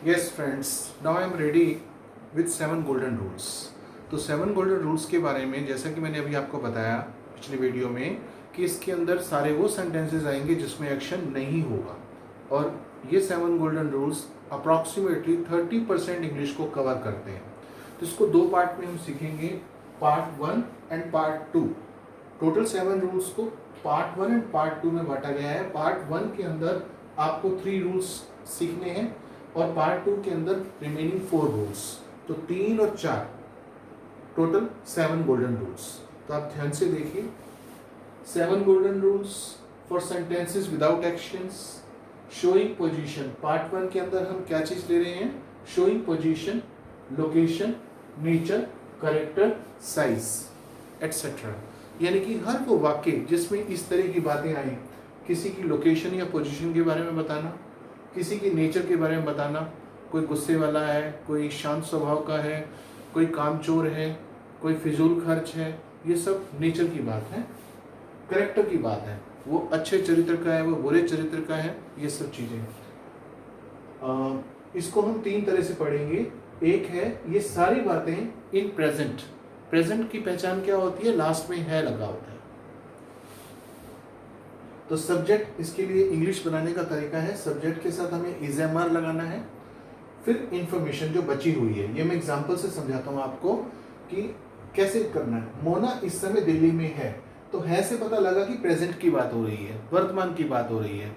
Yes friends, now I am ready with 7 golden rules. तो 7 golden rules के बारे में जैसा कि मैंने अभी आपको बताया पिछली वीडियो में कि इसके अंदर सारे वो सेंटेंसेस आएंगे जिसमें एक्शन नहीं होगा और ये 7 golden rules अप्रॉक्सीमेटली 30% इंग्लिश को कवर करते हैं। तो इसको दो पार्ट में हम सीखेंगे, part 1 and part 2। Total 7 rules को पार्ट 1 एंड पार्ट 2 में बांटा गया है। पार्ट 1 के अंदर आपको 3 रूल्स सीखने हैं और पार्ट 2 के अंदर रिमेनिंग 4 रूल्स। तो 3 और 4 टोटल 7 गोल्डन रूल्स। तो आप ध्यान से देखिए, 7 golden rules for sentences without actions. Showing position, part 1 के अंदर हम क्या चीज ले रहे हैं? Showing position, location, nature, character, size etcetera. यानी कि हर वो वाक्य जिसमें इस तरह की बातें आई, किसी की लोकेशन या पोजीशन के बारे में बताना, किसी की नेचर के बारे में बताना, कोई गुस्से वाला है, कोई शांत स्वभाव का है, कोई कामचोर है, कोई फिजूल खर्च है, ये सब नेचर की बात है। कैरेक्टर की बात है, वो अच्छे चरित्र का है, वो बुरे चरित्र का है, ये सब चीजें। इसको हम 3 तरह से पढ़ेंगे। एक है ये सारी बातें इन प्रेजेंट। प्रेजेंट की पहचान क्या होती है? लास्ट में है लगा होता है। तो सब्जेक्ट, इसके लिए इंग्लिश बनाने का तरीका है, सब्जेक्ट के साथ हमें इज एम आर लगाना है। फिर इंफॉर्मेशन जो बची हुई है, ये मैं एग्जांपल से समझाता हूँ आपको कि कैसे करना है। मोना इस समय दिल्ली में है, तो है से पता लगा कि प्रेजेंट की बात हो रही है, वर्तमान की बात हो रही है।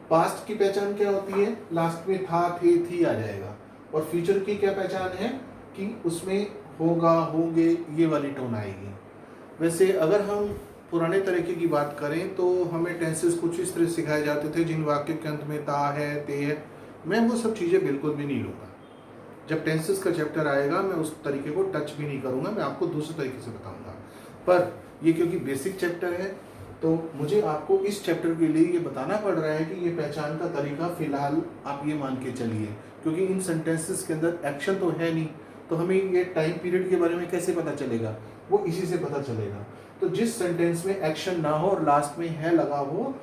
पास्ट की पहचान क्या होती है? लास्ट में था, थे, थी आ जाएगा। और फ्यूचर की क्या पहचान है? कि उसमें होगा, होंगे, ये वाली टोन आएगी। वैसे अगर हम पुराने तरीके की बात करें तो हमें टेंसेस कुछ इस तरह सिखाए जाते थे जिन वाक्य के अंत में ता है, ते है। मैं वो सब चीज़ें बिल्कुल भी नहीं लूँगा। जब टेंसेस का चैप्टर आएगा मैं उस तरीके को टच भी नहीं करूँगा, मैं आपको दूसरे तरीके से बताऊँगा। पर ये क्योंकि बेसिक चैप्टर है तो मुझे आपको इस चैप्टर के लिए ये बताना पड़ रहा है कि ये पहचान का तरीका फिलहाल आप ये मान के चलिए, क्योंकि इन सेंटेंसेस के अंदर एक्शन तो है नहीं, तो हमें ये टाइम पीरियड के बारे में कैसे पता चलेगा? वो इसी से पता चलेगा। तो जिस सेंटेंस में एक्शन ना हो और लास्ट में है लगा हो,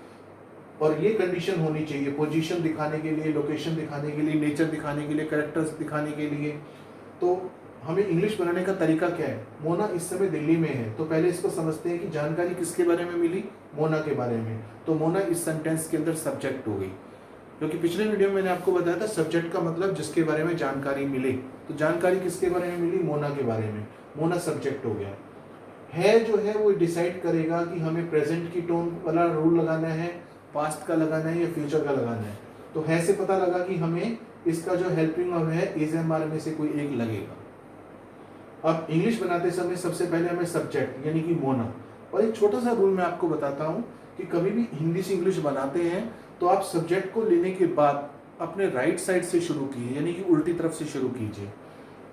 और ये कंडीशन होनी चाहिए पोजीशन दिखाने के लिए, लोकेशन दिखाने के लिए, नेचर दिखाने के लिए, कैरेक्टर्स दिखाने के लिए। तो हमें इंग्लिश बनाने का तरीका क्या है? मोना इस समय दिल्ली में है, तो पहले इसको समझते हैं कि जानकारी किसके बारे में मिली? मोना के बारे में। तो मोना इस सेंटेंस के अंदर सब्जेक्ट हो गई, क्योंकि पिछले वीडियो में मैंने आपको बताया था सब्जेक्ट का मतलब जिसके बारे में जानकारी मिले। तो जानकारी किसके बारे में मिली? मोना के बारे में। मोना सब्जेक्ट हो गया। है जो है वो डिसाइड करेगा कि हमें प्रेजेंट की टोन वाला रूल लगाना है, पास्ट का लगाना है या फ्यूचर का लगाना है। तो है से पता लगा कि हमें इसका जो हेल्पिंग वर्ब है इज एम आर में से कोई एक लगेगा। अब इंग्लिश बनाते समय सबसे पहले हमें सब्जेक्ट यानी कि मोना। और एक छोटा सा रूल मैं आपको बताता हूँ कि कभी भी हिंदी से इंग्लिश बनाते हैं तो आप सब्जेक्ट को लेने के बाद अपने राइट साइड से शुरू कीजिए, यानी कि उल्टी तरफ से शुरू कीजिए।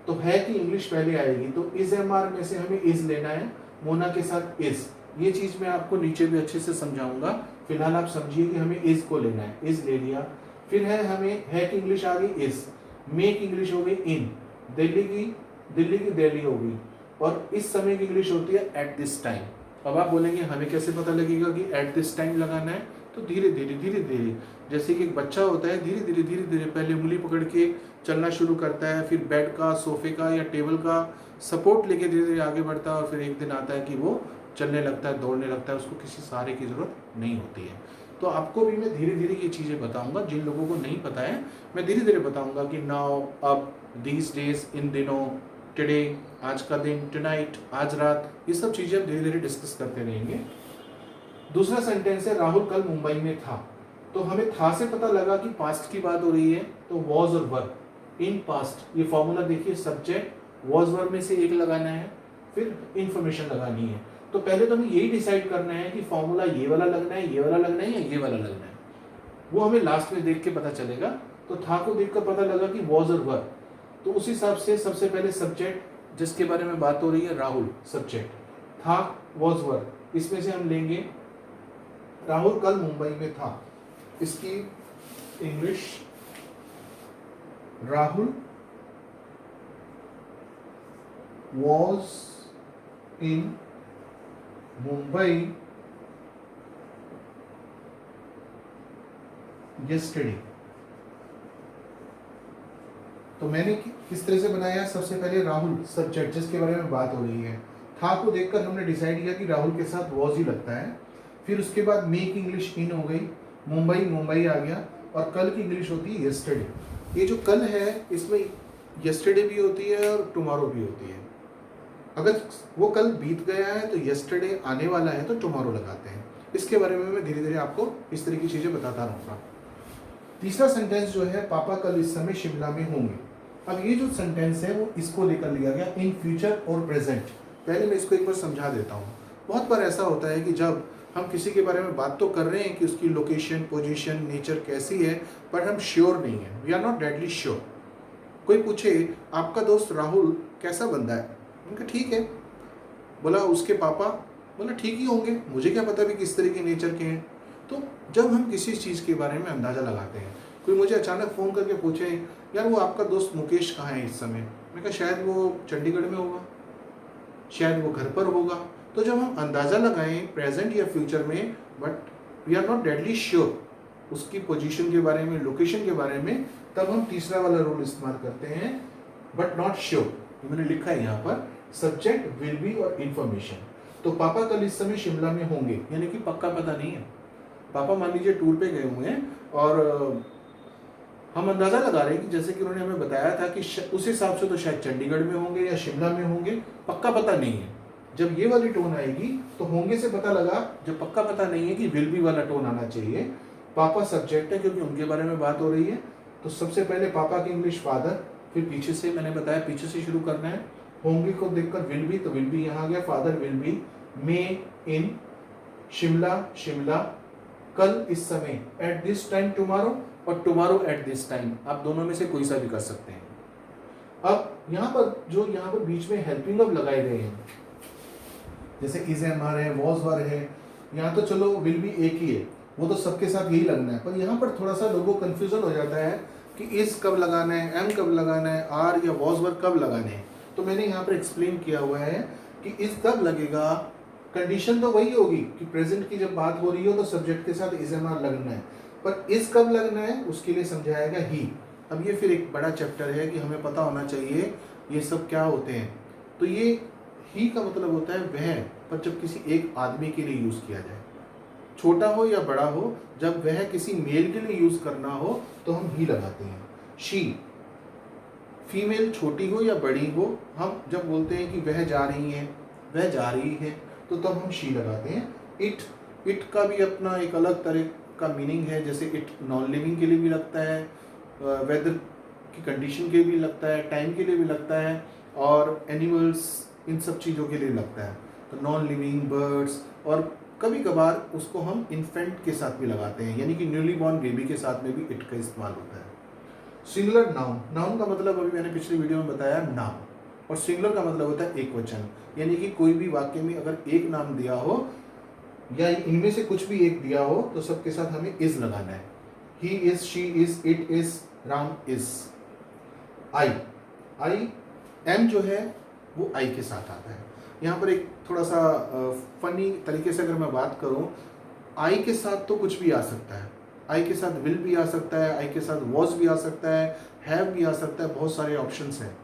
तो है कि इंग्लिश पहले आएगी, तो इज एम आर में से हमें इज लेना है, मोना के साथ इज। ये चीज मैं आपको नीचे भी अच्छे से समझाऊंगा, फिलहाल आप समझिए कि हमें इज को लेना है। इज ले लिया। फिर है हमें है की इंग्लिश आ गई इज, मेक इंग्लिश हो गई इन, दिल्ली की दिल्ली हो गई, और इस समय की इंग्लिश होती है एट दिस टाइम। अब आप बोलेंगे हमें कैसे पता लगेगा कि एट दिस टाइम लगाना है? तो धीरे धीरे जैसे कि एक बच्चा होता है, धीरे धीरे पहले उंगली पकड़ के चलना शुरू करता है, फिर बेड का, सोफे का या टेबल का सपोर्ट लेके धीरे धीरे आगे बढ़ता है, और फिर एक दिन आता है कि वो चलने लगता है, दौड़ने लगता है, उसको किसी सहारे की जरूरत नहीं होती है। तो आपको भी मैं धीरे धीरे ये चीज़ें बताऊंगा, जिन लोगों को नहीं पता है मैं धीरे धीरे बताऊंगा कि नाउ, अब, दीज डेज, इन दिनों, टुडे, आज का दिन, टुनाइट, आज रात, ये सब चीज़ें हम धीरे धीरे डिस्कस करते रहेंगे। दूसरा सेंटेंस है राहुल कल मुंबई में था। तो हमें था से पता लगा कि पास्ट की बात हो रही है, तो वॉज और वर इन पास्ट। ये फॉर्मूला देखिए, सब्जेक्ट वॉज वर में से एक लगाना है, फिर इंफॉर्मेशन लगानी है। तो पहले तो हमें यही डिसाइड करना है कि फॉर्मूला ये वाला लगना है, ये वाला लगना है या ये वाला लगना है। वो हमें लास्ट में देख के पता चलेगा। तो था को देख कर पता लगा कि वॉज और वर, तो उस हिसाब से सबसे पहले सब्जेक्ट जिसके बारे में बात हो रही है राहुल, सब्जेक्ट, था, वॉज, वर, इसमें से हम लेंगे राहुल कल मुंबई में था। इसकी English, Rahul was in Mumbai yesterday। तो मैंने किस तरह से बनाया, सबसे पहले राहुल सब्जेक्ट जिसके बारे में बात हो रही है, था को देखकर हमने डिसाइड किया कि राहुल के साथ वॉज ही लगता है। फिर उसके बाद मेक इंग्लिश इन हो गई, मुंबई मुंबई आ गया, और कल की इंग्लिश होती है यस्टरडे। ये जो कल है इसमें यस्टरडे भी होती है और टुमारो भी होती है। अगर वो कल बीत गया है तो यस्टरडे आने वाला है तो टुमारो लगाते हैं। इसके बारे में मैं धीरे धीरे आपको इस तरह की चीज़ें बताता रहूँगा। तीसरा सेंटेंस जो है, पापा कल इस समय शिमला में होंगे। अब ये जो सेंटेंस है वो इसको लेकर लिया गया, इन फ्यूचर और प्रेजेंट। पहले मैं इसको एक बार समझा देता हूँ। बहुत बार ऐसा होता है कि जब हम किसी के बारे में बात तो कर रहे हैं कि उसकी लोकेशन, पोजीशन, नेचर कैसी है, पर हम श्योर नहीं है, we are not deadly sure. कोई पूछे आपका दोस्त राहुल कैसा बंदा है, उनका ठीक है। बोला उसके पापा, बोला ठीक ही होंगे, मुझे क्या पता भी किस तरह के नेचर के हैं। तो जब हम किसी चीज़ के बारे में अंदाज़ा लगाते हैं, कोई मुझे अचानक फ़ोन करके पूछे यार वो आपका दोस्त मुकेश कहाँ है इस समय, मैं कहा शायद वो चंडीगढ़ में होगा, शायद वो घर पर होगा। तो जब हम अंदाज़ा लगाएं प्रेजेंट या फ्यूचर में, but we are not deadly sure उसकी पोजीशन के बारे में, लोकेशन के बारे में, तब हम तीसरा वाला रूल इस्तेमाल करते हैं, बट नॉट श्योर। मैंने लिखा है यहाँ पर सब्जेक्ट, विल बी और इंफॉर्मेशन। तो पापा कल इस समय शिमला में होंगे, यानी कि पक्का पता नहीं है। पापा मान लीजिए टूर पे गए हुए हैं और हम अंदाज़ा लगा रहे हैं कि जैसे कि उन्होंने हमें बताया था कि उस हिसाब से तो शायद चंडीगढ़ में होंगे या शिमला में होंगे, पक्का पता नहीं है। जब ये वाली टोन आएगी तो होंगे से पता लगा, जब पक्का पता नहीं है कि विल बी वाला टोन आना चाहिए। पापा सब्जेक्ट है क्योंकि उनके बारे में बात हो रही है, तो सबसे पहले पापा की इंग्लिश फादर, फिर पीछे से मैंने बताया पीछे से शुरू करना है। होंगे को देखकर विल बी, तो विल बी यहाँ आ गया, फादर विल बी, मे इन, शिमला शिमला, कल इस समय, एट दिस टाइम टुमारो, और टुमारो एट दिस टाइम। आप दोनों में से कोई सा भी कर सकते हैं। अब यहाँ पर बीच में हेल्पिंग वर्ब लगाए गए हैं, जैसे इज एम आर है, वॉज वर है, यहाँ तो चलो विल बी एक ही है, वो तो सबके साथ यही लगना है। पर यहाँ पर थोड़ा सा लोगों को कंफ्यूजन हो जाता है कि इज कब लगाना है, एम कब लगाना है, आर या वॉज वर कब लगाने हैं। तो मैंने यहाँ पर एक्सप्लेन किया हुआ है कि इज कब लगेगा, कंडीशन तो वही होगी कि प्रेजेंट की जब बात हो रही हो तो सब्जेक्ट के साथ इज एम आर लगना है, पर इस कब लगना है उसके लिए समझाएगा ही। अब ये फिर एक बड़ा चैप्टर है कि हमें पता होना चाहिए ये सब क्या होते हैं। तो ये ही का मतलब होता है वह, पर जब किसी एक आदमी के लिए यूज़ किया जाए, छोटा हो या बड़ा हो, जब वह किसी मेल के लिए यूज़ करना हो तो हम ही लगाते हैं। शी, फीमेल छोटी हो या बड़ी हो, हम जब बोलते हैं कि वह जा रही है, वह जा रही है, तो तब हम शी लगाते हैं। इट का भी अपना एक अलग तरह का मीनिंग है, जैसे इट नॉन लिविंग के लिए भी लगता है, वेदर की कंडीशन के लिए भी लगता है, टाइम के लिए भी लगता है, और एनिमल्स, इन सब चीज़ों के लिए लगता है। तो नॉन लिविंग, बर्ड्स, और कभी कभार उसको हम इन्फेंट के साथ भी लगाते हैं, यानी कि न्यूली बॉर्न बेबी के साथ में भी इट का इस्तेमाल होता है। सिंगुलर नाउन, नाउन का मतलब अभी मैंने पिछले वीडियो में बताया नाम, और सिंगुलर का मतलब होता है एक वचन, यानी कि कोई भी वाक्य में अगर एक नाम दिया हो या इनमें से कुछ भी एक दिया हो तो सबके साथ हमें इज लगाना है। He is, she is, it is, Ram is. I am जो है वो आई के साथ आता है। यहाँ पर एक थोड़ा सा फनी तरीके से अगर मैं बात करूँ, आई के साथ तो कुछ भी आ सकता है, आई के साथ विल भी आ सकता है, आई के साथ वॉज भी आ सकता है, हैव भी आ सकता है, बहुत सारे ऑप्शंस हैं।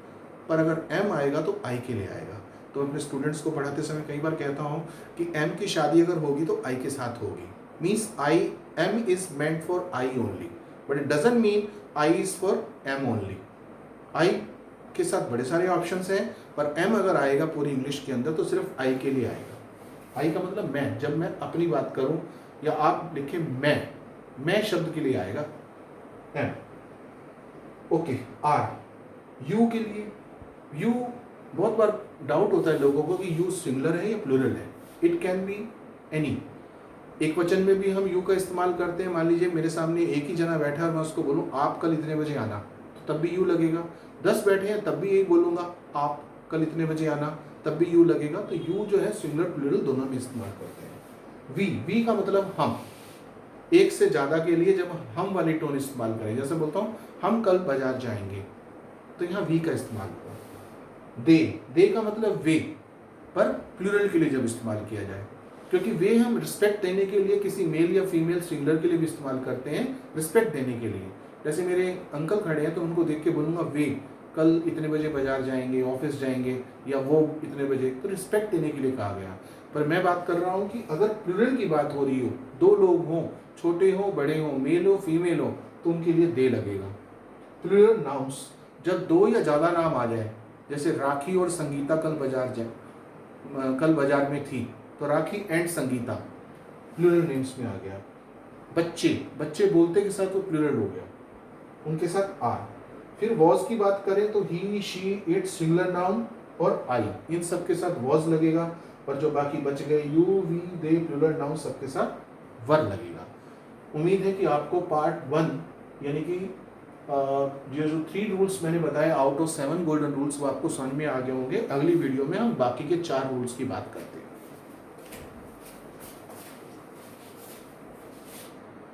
पर अगर एम आएगा तो आई के लिए आएगा। तो अपने स्टूडेंट्स को पढ़ाते समय कई बार कहता हूँ कि एम की शादी अगर होगी तो आई के साथ होगी, means I, M is meant for I only, but it doesn't mean I is for M only. I के साथ बड़े सारे ऑप्शंस हैं, पर एम अगर आएगा पूरी इंग्लिश के अंदर तो सिर्फ आई के लिए आएगा। आई का मतलब मैं, जब मैं अपनी बात करूं या आप लिखें मैं शब्द के लिए आएगा एम। ओके, आर, यू के लिए, यू बहुत बार डाउट होता है लोगों को कि यू सिंगुलर है या प्लूरल है। इट कैन बी एनी, एक वचन में भी हम यू का इस्तेमाल करते हैं। मान लीजिए मेरे सामने एक ही जना बैठा है और मैं उसको बोलूँ आप कल इतने बजे आना, तो तब भी यू लगेगा। 10 बैठे हैं तब भी यही बोलूँगा आप कल इतने बजे आना, तब भी यू लगेगा। तो यू जो है सिंगुलर प्लूरल दोनों में इस्तेमाल करते हैं। वी का मतलब हम, एक से ज़्यादा के लिए जब हम वाली टोन इस्तेमाल करें, जैसे बोलता हूँ हम कल बाजार जाएंगे, तो यहाँ वी का इस्तेमाल होगा। दे का मतलब वे, पर प्लूरल के लिए जब इस्तेमाल किया जाए, क्योंकि वे हम रिस्पेक्ट देने के लिए किसी मेल या फीमेल सिंगुलर के लिए भी इस्तेमाल करते हैं, रिस्पेक्ट देने के लिए। जैसे मेरे अंकल खड़े हैं तो उनको देख के बोलूँगा वे, कल इतने बजे बाजार जाएंगे, ऑफिस जाएंगे, या वो इतने बजे, तो रिस्पेक्ट देने के लिए कहा गया। पर मैं बात कर रहा हूँ कि अगर प्लूरल की बात हो रही हो, दो लोग हों, छोटे हो बड़े हो, मेल हो फीमेल हो, तो उनके लिए दे लगेगा। प्लूरल नाउन्स, जब दो या ज़्यादा नाम आ जाए, जैसे राखी और संगीता कल बाजार में थी, तो राखी एंड संगीता प्लूरल नेम्स में आ गया। बच्चे, बच्चे बोलते के साथ वो प्लूरल हो गया, उनके साथ आर। फिर वॉज की बात करें तो ही, शी, इट सिंगुलर नाउन और आई, इन सब के साथ वॉज लगेगा। और जो बाकी बच गए you, we, they, plural noun, सबके साथ वर लगेगा। उम्मीद है कि आपको पार्ट 1 यानी कि ये जो 3 रूल्स मैंने बताए आउट ऑफ 7 गोल्डन रूल्स, वो आपको समझ में आ गए होंगे। अगली वीडियो में हम बाकी के 4 रूल्स की बात करते हैं।